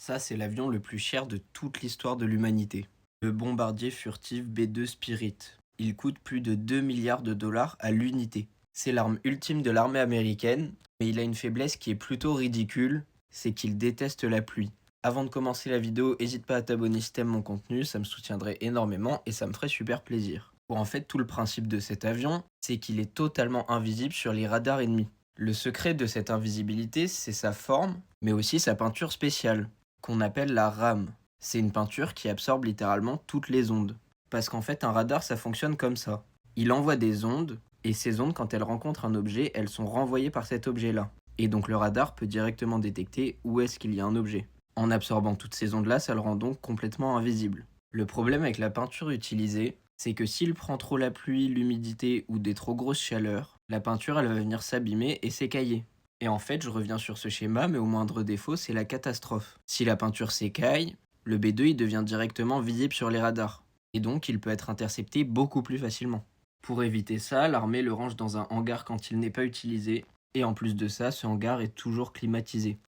Ça, c'est l'avion le plus cher de toute l'histoire de l'humanité. Le bombardier furtif B-2 Spirit. Il coûte plus de 2 milliards de dollars à l'unité. C'est l'arme ultime de l'armée américaine, mais il a une faiblesse qui est plutôt ridicule, c'est qu'il déteste la pluie. Avant de commencer la vidéo, n'hésite pas à t'abonner si t'aimes mon contenu, ça me soutiendrait énormément et ça me ferait super plaisir. Bon, en fait, tout le principe de cet avion, c'est qu'il est totalement invisible sur les radars ennemis. Le secret de cette invisibilité, c'est sa forme, mais aussi sa peinture spéciale, qu'on appelle la rame. C'est une peinture qui absorbe littéralement toutes les ondes. Parce qu'en fait, un radar, ça fonctionne comme ça. Il envoie des ondes, et ces ondes, quand elles rencontrent un objet, elles sont renvoyées par cet objet-là. Et donc le radar peut directement détecter où est-ce qu'il y a un objet. En absorbant toutes ces ondes-là, ça le rend donc complètement invisible. Le problème avec la peinture utilisée, c'est que s'il prend trop la pluie, l'humidité ou des trop grosses chaleurs, la peinture elle va venir s'abîmer et s'écailler. Et en fait, je reviens sur ce schéma, mais au moindre défaut, c'est la catastrophe. Si la peinture s'écaille, le B2 il devient directement visible sur les radars. Et donc, il peut être intercepté beaucoup plus facilement. Pour éviter ça, l'armée le range dans un hangar quand il n'est pas utilisé. Et en plus de ça, ce hangar est toujours climatisé.